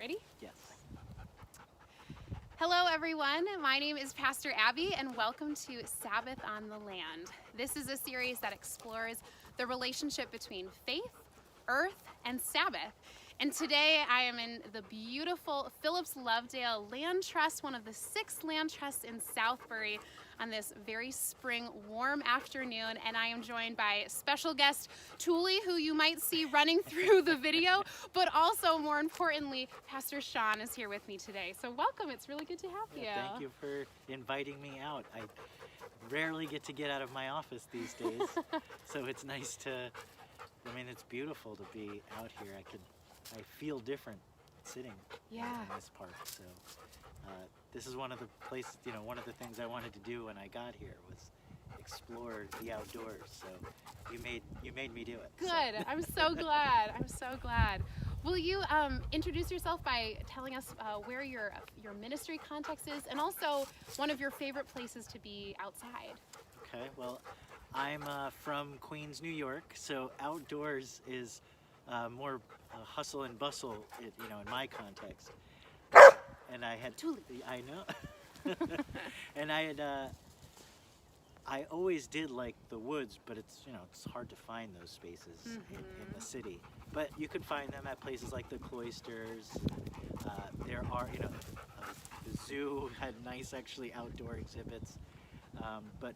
Ready? Yes. Hello, everyone. My name is Pastor Abby, and welcome to Sabbath on the Land. This is a series that explores the relationship between faith, earth, and Sabbath. And today I am in the beautiful Phillips-Lovdal Land Trust, one of the 6 land trusts in Southbury, on this very spring, warm afternoon. And I am joined by special guest Thule, who you might see running through the video, but also, more importantly, Pastor Shawn is here with me today. So welcome. It's really good to have you. Thank you for inviting me out. I rarely get to get out of my office these days, so it's nice to, it's beautiful to be out here. I feel different sitting in this park. So this is one of the places, one of the things I wanted to do when I got here was explore the outdoors. So you made me do it. Good. So. I'm so glad. I'm so glad. Will you introduce yourself by telling us where your ministry context is, and also one of your favorite places to be outside? Okay. Well, I'm from Queens, New York, so outdoors is more hustle and bustle, in my context. And I had, I know, and I always did like the woods, but it's hard to find those spaces in the city. But you could find them at places like the cloisters. There are, the zoo had nice actually outdoor exhibits. But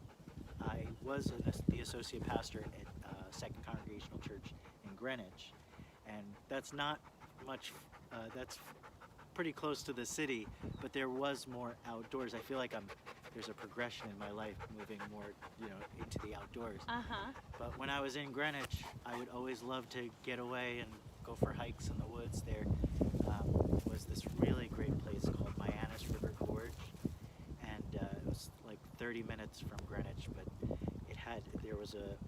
I was the associate pastor at Second Congregational Church in Greenwich, and that's not much. That's pretty close to the city, but there was more outdoors. I feel like there's a progression in my life moving more, into the outdoors. But when I was in Greenwich, I would always love to get away and go for hikes in the woods. There was this really great place called River Gorge, and it was like 30 minutes from Greenwich, but there was a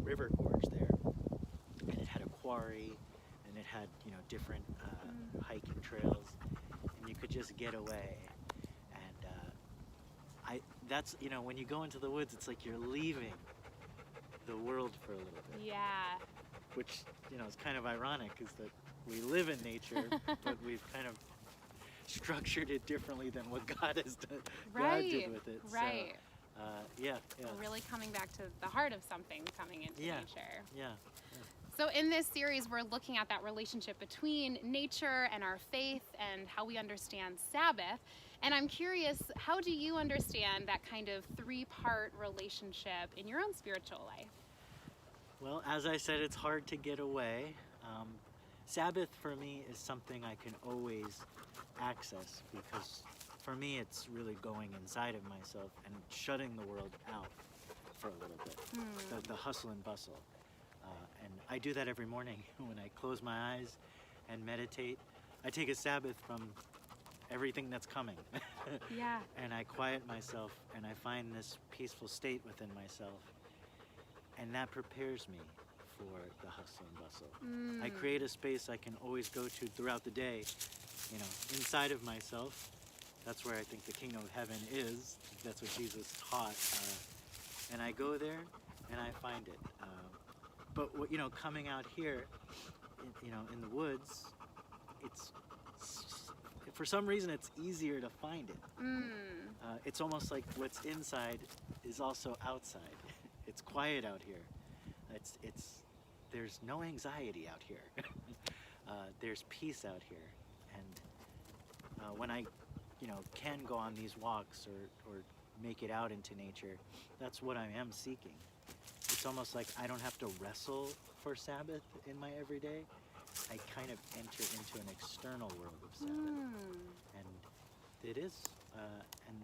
river gorge there, and it had a quarry, and it had different hiking trails, and you could just get away. And that's when you go into the woods, it's like you're leaving the world for a little bit. Yeah. Which is kind of ironic, is that we live in nature, but we've kind of structured it differently than what God has done. Right. God did with it. Right. So, yeah. We're really coming back to the heart of something, coming into nature. Yeah. So in this series, we're looking at that relationship between nature and our faith and how we understand Sabbath. And I'm curious, how do you understand that kind of 3-part relationship in your own spiritual life? Well, as I said, it's hard to get away. Sabbath for me is something I can always access, because for me it's really going inside of myself and shutting the world out for a little bit, the hustle and bustle. And I do that every morning when I close my eyes and meditate. I take a Sabbath from everything that's coming. Yeah. And I quiet myself, and I find this peaceful state within myself, and that prepares me for the hustle and bustle. I create a space I can always go to throughout the day, inside of myself. That's where I think the kingdom of heaven is. That's what Jesus taught. And I go there and I find it. But coming out here, in the woods, for some reason it's easier to find it. It's almost like what's inside is also outside. It's quiet out here. There's no anxiety out here. There's peace out here. And when I, can go on these walks or make it out into nature, that's what I am seeking. It's almost like I don't have to wrestle for Sabbath in my everyday. I kind of enter into an external world of Sabbath. And it is, and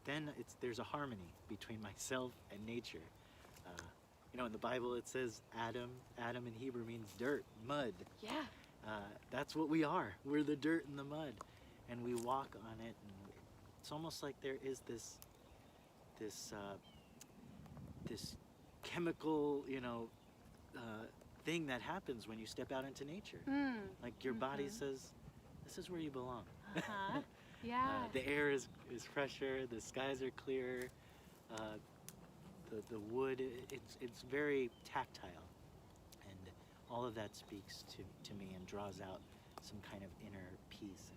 then there's a harmony between myself and nature. In the Bible it says Adam in Hebrew means dirt, mud. Yeah. That's what we are. We're the dirt and the mud, and we walk on it. And it's almost like there is this chemical, thing that happens when you step out into nature. Like your body says, "This is where you belong." Yeah. The air is fresher. The skies are clearer. The wood, it's very tactile, and all of that speaks to me and draws out some kind of inner peace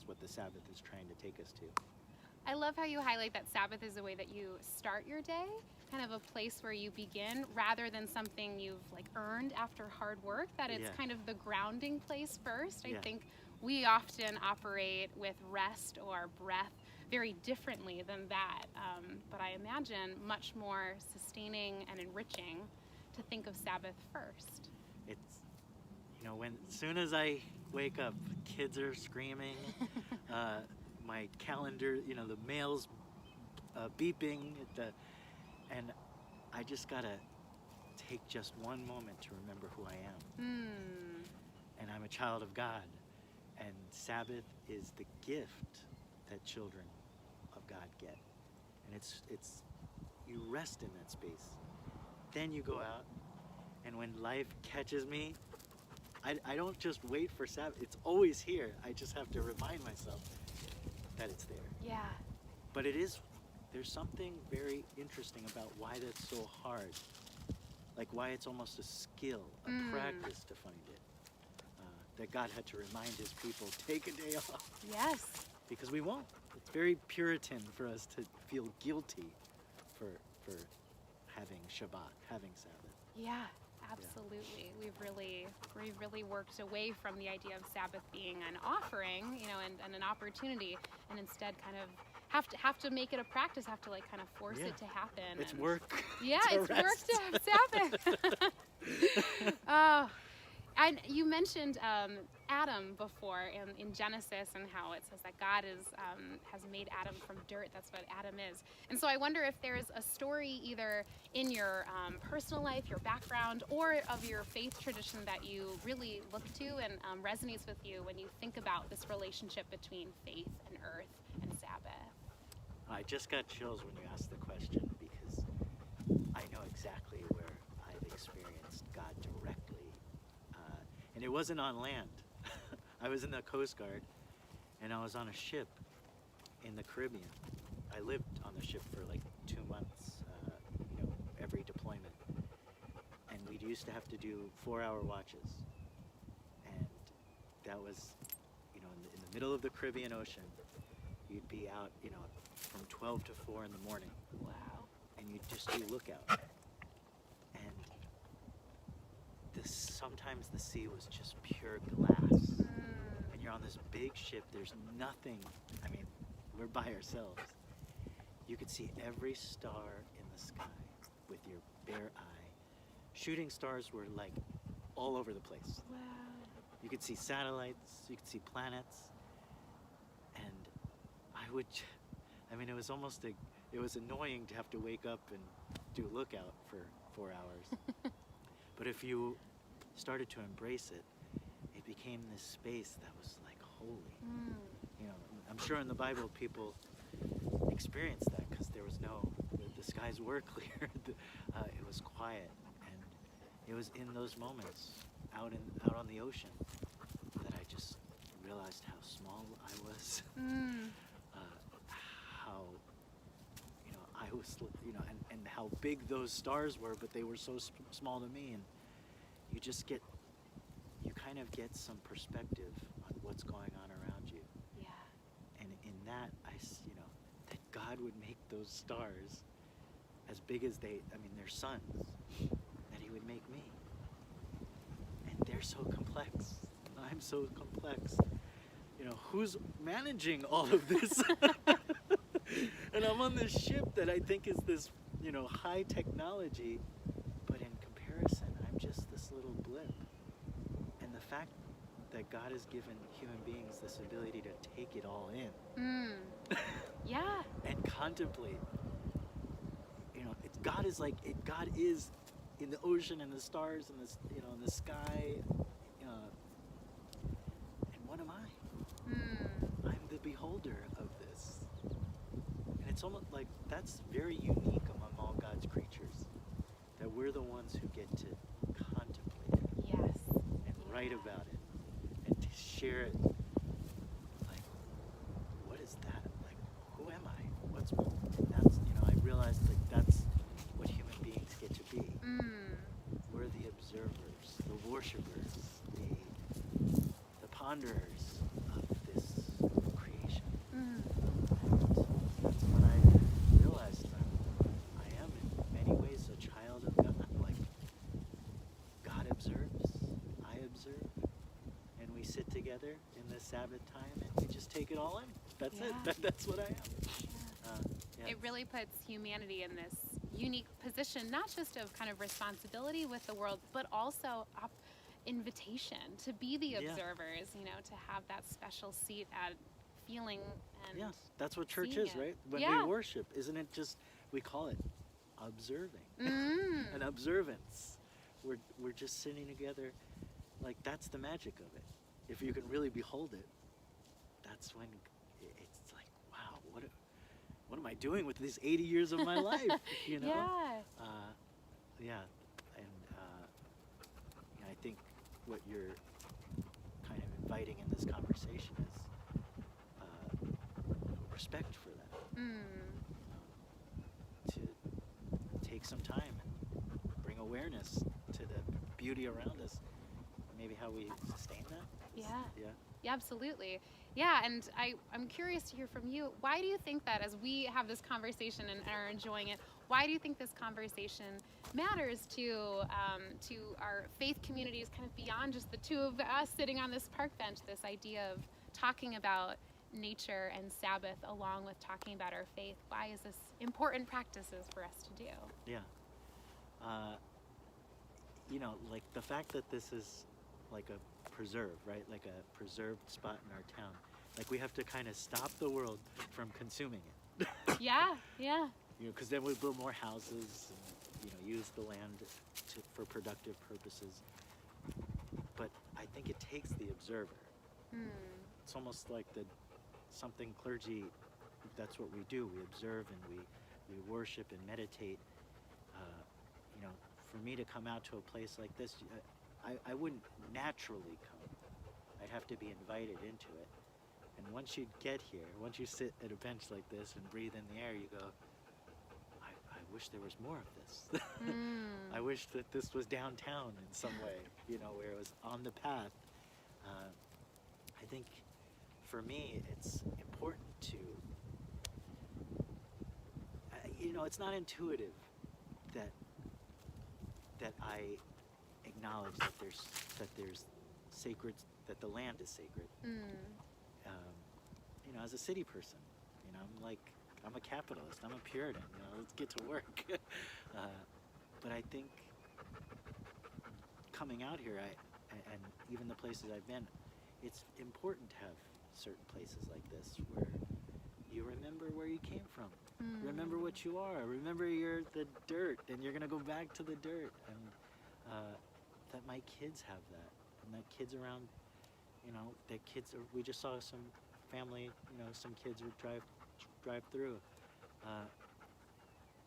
what the Sabbath is trying to take us to. I love how you highlight that Sabbath is a way that you start your day, kind of a place where you begin, rather than something you've like earned after hard work, that it's kind of the grounding place first. I think we often operate with rest or breath very differently than that, but I imagine much more sustaining and enriching to think of Sabbath first. It's, when as soon as I wake up, kids are screaming, my calendar, the mail's beeping, and I just gotta take just one moment to remember who I am. And I'm a child of God, and Sabbath is the gift that children of God get. And it's you rest in that space. Then you go out, and when life catches me, I don't just wait for Sabbath. It's always here. I just have to remind myself that it's there. Yeah. But there's something very interesting about why that's so hard. Like why it's almost a skill, a practice to find it. That God had to remind his people, take a day off. Yes. Because we won't. It's very Puritan for us to feel guilty for having Shabbat, having Sabbath. Yeah, absolutely. We've really worked away from the idea of Sabbath being an offering, and an opportunity, and instead kind of have to make it a practice, have to like kind of force it to happen. It's work. Yeah, it's rest. work to have Sabbath. And you mentioned Adam before in Genesis, and how it says that God has made Adam from dirt. That's what Adam is. And so I wonder if there's a story either in your personal life, your background, or of your faith tradition that you really look to and resonates with you when you think about this relationship between faith and earth and Sabbath. I just got chills when you asked the question, because I know exactly where I've experienced God directly. And it wasn't on land. I was in the Coast Guard, and I was on a ship in the Caribbean. I lived on the ship for like 2 months, every deployment. And we used to have to do 4-hour watches. And that was, in the middle of the Caribbean Ocean. You'd be out, from 12 to 4 in the morning. Wow. And you'd just do lookout. Sometimes the sea was just pure glass. And you're on this big ship, there's nothing. I mean, we're by ourselves. You could see every star in the sky with your bare eye. Shooting stars were like all over the place. Wow. You could see satellites, you could see planets. And it was annoying to have to wake up and do lookout for 4 hours. But if you started to embrace it, it became this space that was like holy. I'm sure in the Bible people experienced that, because there was the skies were clear. It was quiet, and it was in those moments out on the ocean that I just realized how small I was. How I was, and how big those stars were, but they were so small to me. And you kind of get some perspective on what's going on around you. Yeah. And in that, that God would make those stars as big as they're suns, that he would make me. And they're so complex. And I'm so complex. Who's managing all of this? And I'm on this ship that I think is this, high technology, but in comparison, I'm just this little blip. And the fact that God has given human beings this ability to take it all in. Yeah. And contemplate. God is in the ocean and the stars and in the sky. And what am I? I'm the beholder of this. And it's almost like that's very unique among all God's creatures, that we're the ones who get to contemplate it. Yes. And write about it and to share it. Like, what is that? Like, who am I? That's, I realized that's what human beings get to be. We're the observers, the worshipers, the ponderers of this together in the Sabbath time, and we just take it all in. That's it. Yeah. That's what I am. Yeah. It really puts humanity in this unique position, not just of kind of responsibility with the world, but also invitation to be the observers, you know, to have that special seat at feeling and Yes, that's what church seeing is, it. right? When Yeah. we worship, isn't it just, we call it observing, Mm. an observance. We're just sitting together, like that's the magic of it. If you can really behold it, that's when it's like, wow, what am I doing with these 80 years of my life? You know? Yeah. Yeah, and I think what you're kind of inviting in this conversation is respect for that. To take some time and bring awareness to the beauty around us, and maybe how we sustain that. Yeah. Yeah. Yeah, absolutely. Yeah, and I'm curious to hear from you. Why do you think that as we have this conversation and are enjoying it, why do you think this conversation matters to our faith communities, kind of beyond just the two of us sitting on this park bench, this idea of talking about nature and Sabbath along with talking about our faith? Why is this important practices for us to do? Yeah. You know, like the fact that this is like a preserve, right? Like a preserved spot in our town. Like we have to kind of stop the world from consuming it. Yeah, yeah. You know, because then we build more houses and, you know, use the land for productive purposes. But I think it takes the observer. It's almost like something clergy, that's what we do. We observe and we worship and meditate. You know, for me to come out to a place like this, I wouldn't naturally come. I'd have to be invited into it. And once you get here, once you sit at a bench like this and breathe in the air, you go, I wish there was more of this. I wish that this was downtown in some way, you know, where it was on the path. I think for me, it's important to, you know, it's not intuitive that I acknowledge that there's sacred, that the land is sacred. You know, as a city person, you know, I'm a capitalist, I'm a Puritan, you know, let's get to work. But I think coming out here, and even the places I've been, it's important to have certain places like this where you remember where you came from. Remember what you are. Remember you're the dirt, and you're gonna go back to the dirt. And that my kids have that, and that kids around, you know, that kids. We just saw some family, you know, some kids would drive through.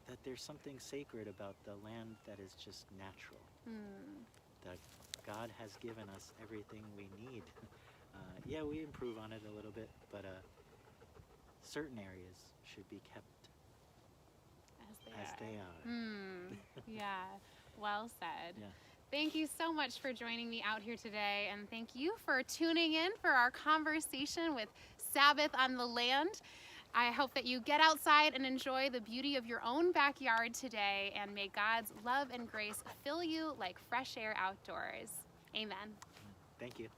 That there's something sacred about the land that is just natural. That God has given us everything we need. Yeah, we improve on it a little bit, but certain areas should be kept as they are. Yeah, well said. Yeah. Thank you so much for joining me out here today, and thank you for tuning in for our conversation with Sabbath on the Land. I hope that you get outside and enjoy the beauty of your own backyard today, and may God's love and grace fill you like fresh air outdoors. Amen. Thank you.